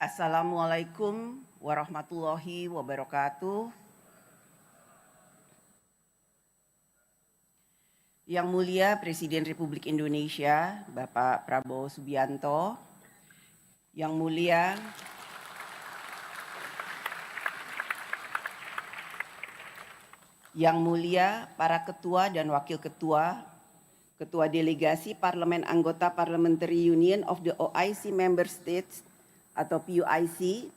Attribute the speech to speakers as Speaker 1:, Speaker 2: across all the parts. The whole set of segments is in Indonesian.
Speaker 1: Assalamualaikum warahmatullahi wabarakatuh. Yang Mulia Presiden Republik Indonesia, Bapak Prabowo Subianto, Yang Mulia para Ketua dan Wakil Ketua, Ketua Delegasi Parlemen Anggota Parliamentary Union of the OIC Member States atau PUIC,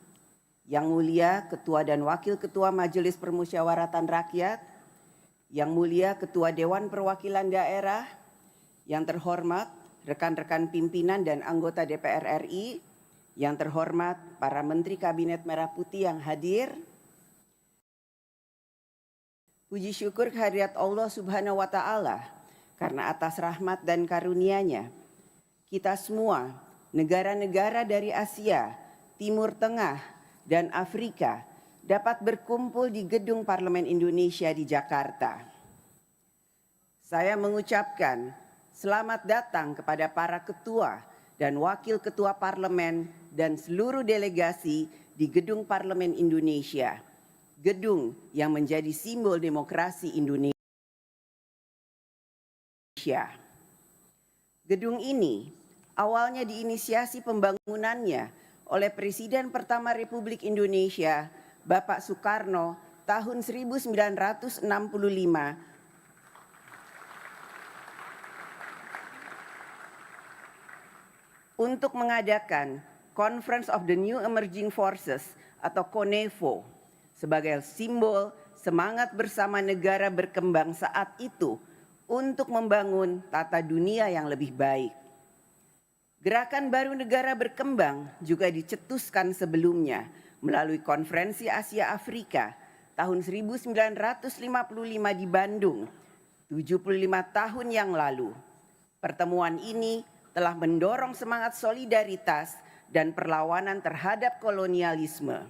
Speaker 1: Yang Mulia Ketua dan Wakil Ketua Majelis Permusyawaratan Rakyat, Yang Mulia Ketua Dewan Perwakilan Daerah, yang terhormat rekan-rekan pimpinan dan anggota DPR RI, yang terhormat para Menteri Kabinet Merah Putih yang hadir. Puji syukur kehadirat Allah Subhanahu wa Ta'ala karena atas rahmat dan karunia-Nya kita semua, negara-negara dari Asia, Timur Tengah, dan Afrika dapat berkumpul di Gedung Parlemen Indonesia di Jakarta. Saya mengucapkan selamat datang kepada para ketua dan wakil ketua parlemen dan seluruh delegasi di Gedung Parlemen Indonesia, gedung yang menjadi simbol demokrasi Indonesia. Gedung ini awalnya diinisiasi pembangunannya oleh Presiden pertama Republik Indonesia, Bapak Soekarno, tahun 1965 untuk mengadakan Conference of the New Emerging Forces atau CONEFO sebagai simbol semangat bersama negara berkembang saat itu untuk membangun tata dunia yang lebih baik. Gerakan baru negara berkembang juga dicetuskan sebelumnya melalui Konferensi Asia Afrika tahun 1955 di Bandung, 75 tahun yang lalu. Pertemuan ini telah mendorong semangat solidaritas dan perlawanan terhadap kolonialisme.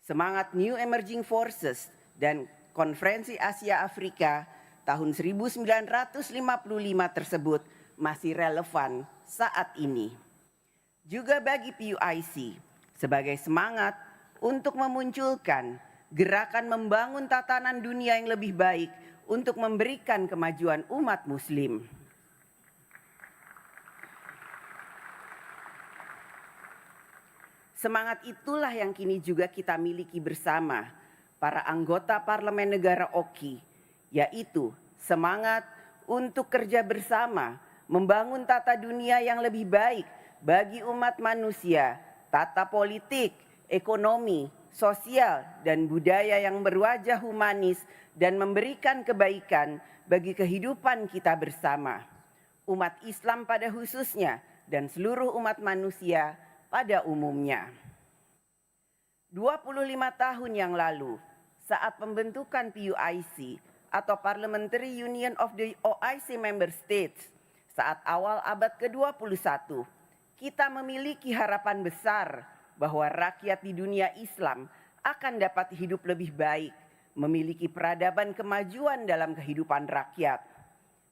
Speaker 1: Semangat New Emerging Forces dan Konferensi Asia Afrika tahun 1955 tersebut masih relevan saat ini. Juga bagi PUIC sebagai semangat untuk memunculkan gerakan membangun tatanan dunia yang lebih baik untuk memberikan kemajuan umat Muslim. Semangat itulah yang kini juga kita miliki bersama para anggota Parlemen Negara OKI, yaitu semangat untuk kerja bersama membangun tata dunia yang lebih baik bagi umat manusia, tata politik, ekonomi, sosial, dan budaya yang berwajah humanis dan memberikan kebaikan bagi kehidupan kita bersama, umat Islam pada khususnya dan seluruh umat manusia pada umumnya. 25 tahun yang lalu, saat pembentukan PUIC atau Parliamentary Union of the OIC Member States, saat awal abad ke-21, kita memiliki harapan besar bahwa rakyat di dunia Islam akan dapat hidup lebih baik, memiliki peradaban kemajuan dalam kehidupan rakyat.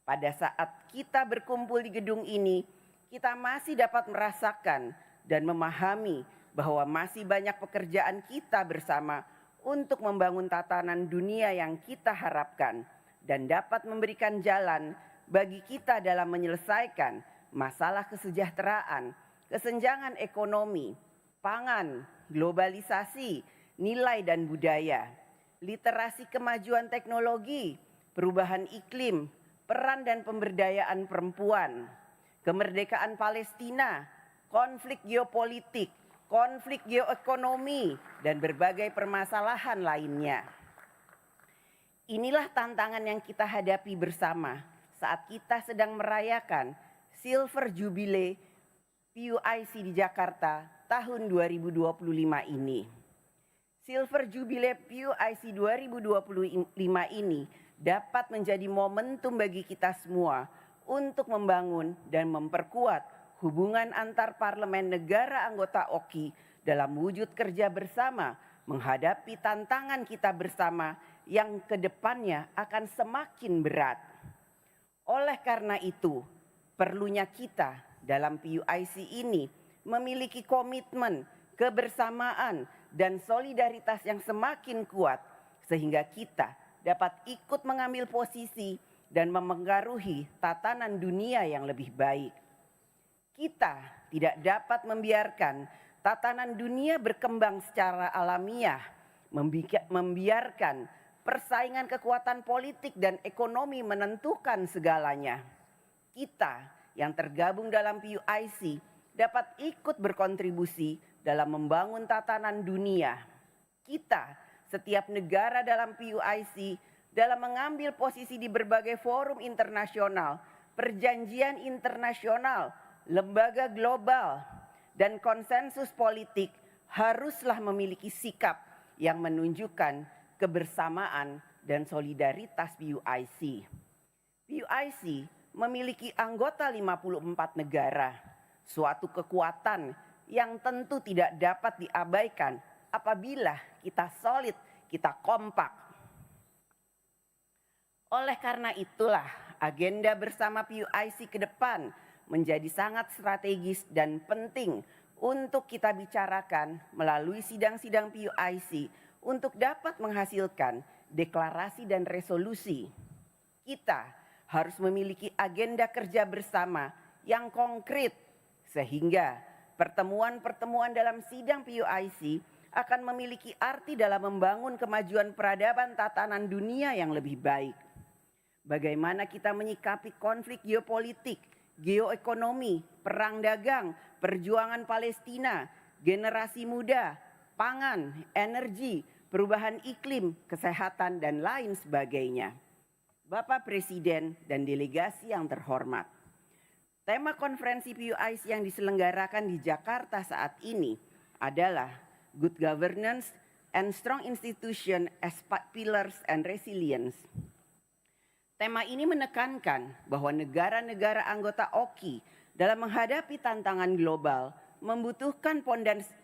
Speaker 1: Pada saat kita berkumpul di gedung ini, kita masih dapat merasakan dan memahami bahwa masih banyak pekerjaan kita bersama untuk membangun tatanan dunia yang kita harapkan dan dapat memberikan jalan bagi kita dalam menyelesaikan masalah kesejahteraan, kesenjangan ekonomi, pangan, globalisasi, nilai dan budaya, literasi kemajuan teknologi, perubahan iklim, peran dan pemberdayaan perempuan, kemerdekaan Palestina, konflik geopolitik, konflik geoekonomi, dan berbagai permasalahan lainnya. Inilah tantangan yang kita hadapi bersama saat kita sedang merayakan Silver Jubilee PUIC di Jakarta tahun 2025 ini. Silver Jubilee PUIC 2025 ini dapat menjadi momentum bagi kita semua untuk membangun dan memperkuat hubungan antar parlemen negara anggota OKI dalam wujud kerja bersama menghadapi tantangan kita bersama yang kedepannya akan semakin berat. Oleh karena itu, perlunya kita dalam PUIC ini memiliki komitmen, kebersamaan, dan solidaritas yang semakin kuat sehingga kita dapat ikut mengambil posisi dan memengaruhi tatanan dunia yang lebih baik. Kita tidak dapat membiarkan tatanan dunia berkembang secara alamiah, membiarkan persaingan kekuatan politik dan ekonomi menentukan segalanya. Kita yang tergabung dalam PUIC dapat ikut berkontribusi dalam membangun tatanan dunia. Kita, setiap negara dalam PUIC, dalam mengambil posisi di berbagai forum internasional, perjanjian internasional, lembaga global, dan konsensus politik haruslah memiliki sikap yang menunjukkan kebersamaan dan solidaritas PUIC. PUIC memiliki anggota 54 negara, suatu kekuatan yang tentu tidak dapat diabaikan apabila kita solid, kita kompak. Oleh karena itulah agenda bersama PUIC ke depan menjadi sangat strategis dan penting untuk kita bicarakan melalui sidang-sidang PUIC untuk dapat menghasilkan deklarasi dan resolusi. Kita harus memiliki agenda kerja bersama yang konkret sehingga pertemuan-pertemuan dalam sidang PUIC akan memiliki arti dalam membangun kemajuan peradaban tatanan dunia yang lebih baik. Bagaimana kita menyikapi konflik geopolitik, geoekonomi, perang dagang, perjuangan Palestina, generasi muda, pangan, energi, perubahan iklim, kesehatan, dan lain sebagainya. Bapak Presiden dan delegasi yang terhormat, tema konferensi PUIC yang diselenggarakan di Jakarta saat ini adalah Good Governance and Strong Institution as Pillars and Resilience. Tema ini menekankan bahwa negara-negara anggota OKI dalam menghadapi tantangan global membutuhkan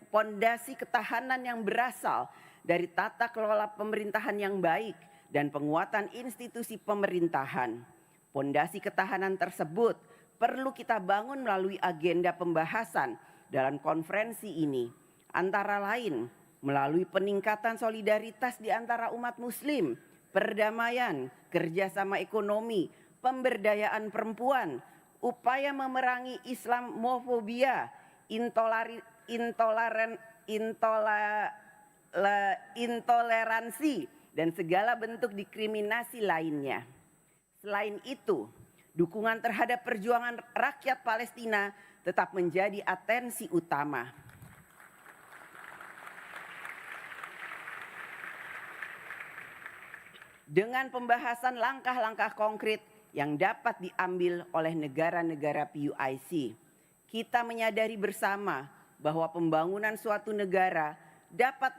Speaker 1: pondasi ketahanan yang berasal dari tata kelola pemerintahan yang baik dan penguatan institusi pemerintahan. Pondasi ketahanan tersebut perlu kita bangun melalui agenda pembahasan dalam konferensi ini, antara lain melalui peningkatan solidaritas di antara umat Muslim, perdamaian, kerjasama ekonomi, pemberdayaan perempuan, upaya memerangi Islamofobia, intoleransi, dan segala bentuk diskriminasi lainnya. Selain itu, dukungan terhadap perjuangan rakyat Palestina tetap menjadi atensi utama. Dengan pembahasan langkah-langkah konkret yang dapat diambil oleh negara-negara PUIC, kita menyadari bersama bahwa pembangunan suatu negara dapat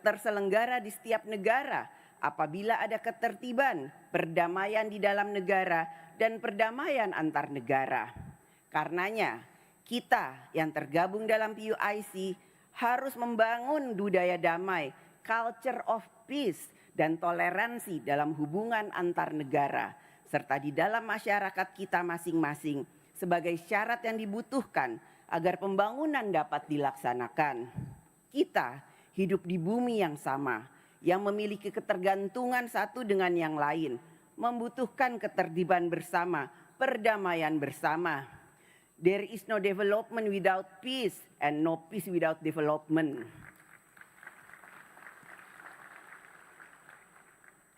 Speaker 1: terselenggara di setiap negara apabila ada ketertiban, perdamaian di dalam negara, dan perdamaian antar negara. Karenanya, kita yang tergabung dalam PUIC harus membangun budaya damai, culture of peace, dan toleransi dalam hubungan antar negara, serta di dalam masyarakat kita masing-masing sebagai syarat yang dibutuhkan agar pembangunan dapat dilaksanakan. Kita hidup di bumi yang sama, yang memiliki ketergantungan satu dengan yang lain, membutuhkan ketertiban bersama, perdamaian bersama. There is no development without peace and no peace without development.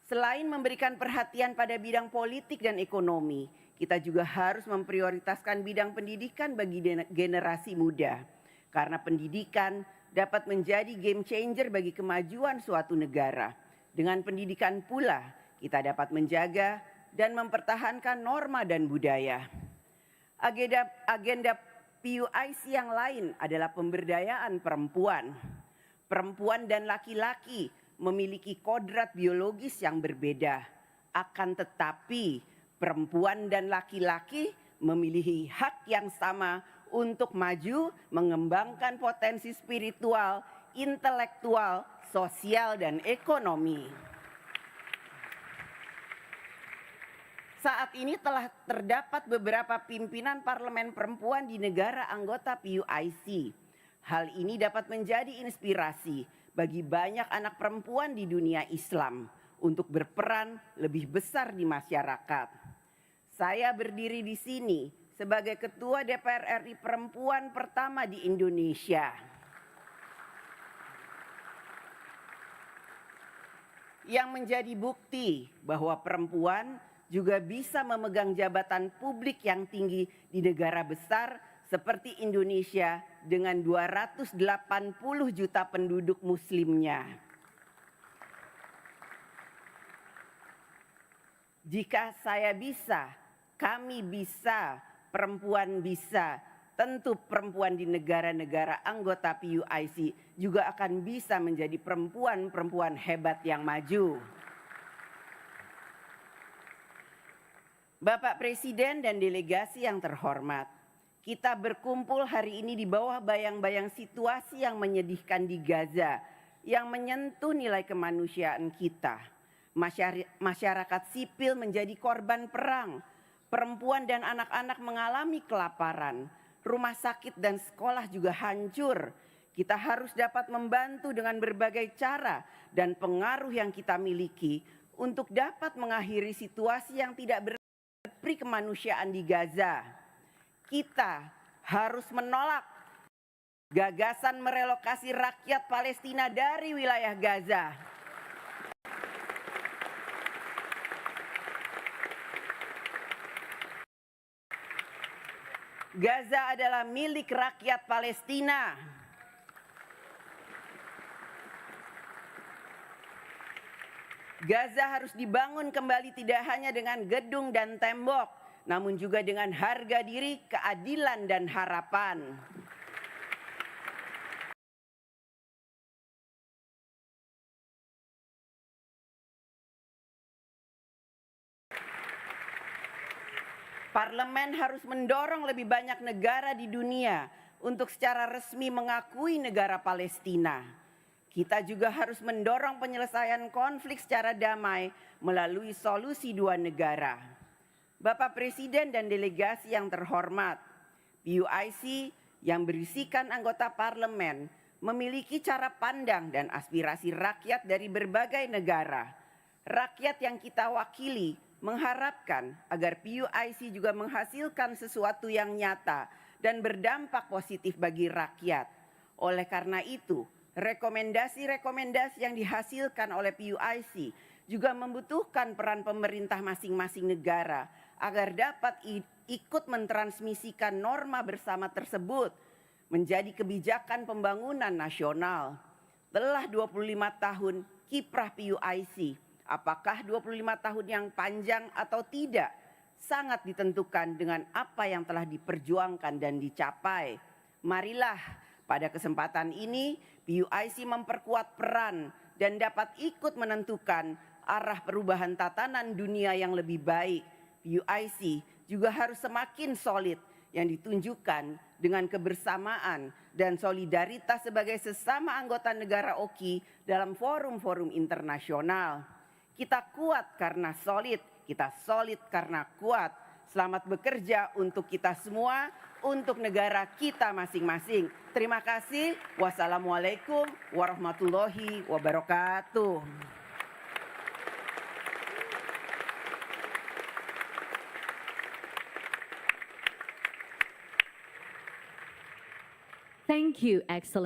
Speaker 1: Selain memberikan perhatian pada bidang politik dan ekonomi, kita juga harus memprioritaskan bidang pendidikan bagi generasi muda. Karena pendidikan dapat menjadi game changer bagi kemajuan suatu negara. Dengan pendidikan pula, kita dapat menjaga dan mempertahankan norma dan budaya. Agenda PUIC yang lain adalah pemberdayaan perempuan. Perempuan dan laki-laki memiliki kodrat biologis yang berbeda. Akan tetapi perempuan dan laki-laki memiliki hak yang sama untuk maju mengembangkan potensi spiritual, intelektual, sosial, dan ekonomi. Saat ini telah terdapat beberapa pimpinan parlemen perempuan di negara anggota PUIC. Hal ini dapat menjadi inspirasi bagi banyak anak perempuan di dunia Islam untuk berperan lebih besar di masyarakat. Saya berdiri di sini sebagai Ketua DPR RI perempuan pertama di Indonesia. Yang menjadi bukti bahwa perempuan juga bisa memegang jabatan publik yang tinggi di negara besar seperti Indonesia dengan 280 juta penduduk muslimnya. Jika saya bisa, kami bisa, perempuan bisa, tentu perempuan di negara-negara anggota PUIC juga akan bisa menjadi perempuan-perempuan hebat yang maju. Bapak Presiden dan delegasi yang terhormat, kita berkumpul hari ini di bawah bayang-bayang situasi yang menyedihkan di Gaza yang menyentuh nilai kemanusiaan kita. Masyarakat sipil menjadi korban perang, perempuan dan anak-anak mengalami kelaparan, rumah sakit dan sekolah juga hancur. Kita harus dapat membantu dengan berbagai cara dan pengaruh yang kita miliki untuk dapat mengakhiri situasi yang tidak berperi kemanusiaan di Gaza. Kita harus menolak gagasan merelokasi rakyat Palestina dari wilayah Gaza. Gaza adalah milik rakyat Palestina. Gaza harus dibangun kembali tidak hanya dengan gedung dan tembok, namun juga dengan harga diri, keadilan, dan harapan. Parlemen harus mendorong lebih banyak negara di dunia untuk secara resmi mengakui negara Palestina. Kita juga harus mendorong penyelesaian konflik secara damai melalui solusi dua negara. Bapak Presiden dan delegasi yang terhormat, PUIC yang berisikan anggota parlemen memiliki cara pandang dan aspirasi rakyat dari berbagai negara. Rakyat yang kita wakili mengharapkan agar PUIC juga menghasilkan sesuatu yang nyata dan berdampak positif bagi rakyat. Oleh karena itu, rekomendasi-rekomendasi yang dihasilkan oleh PUIC juga membutuhkan peran pemerintah masing-masing negara agar dapat ikut mentransmisikan norma bersama tersebut menjadi kebijakan pembangunan nasional. Telah 25 tahun kiprah PUIC. Apakah 25 tahun yang panjang atau tidak sangat ditentukan dengan apa yang telah diperjuangkan dan dicapai. Marilah pada kesempatan ini PUIC memperkuat peran dan dapat ikut menentukan arah perubahan tatanan dunia yang lebih baik. PUIC juga harus semakin solid yang ditunjukkan dengan kebersamaan dan solidaritas sebagai sesama anggota negara OKI dalam forum-forum internasional. Kita kuat karena solid, kita solid karena kuat. Selamat bekerja untuk kita semua, untuk negara kita masing-masing. Terima kasih. Wassalamualaikum warahmatullahi wabarakatuh.
Speaker 2: Thank you, Excellent.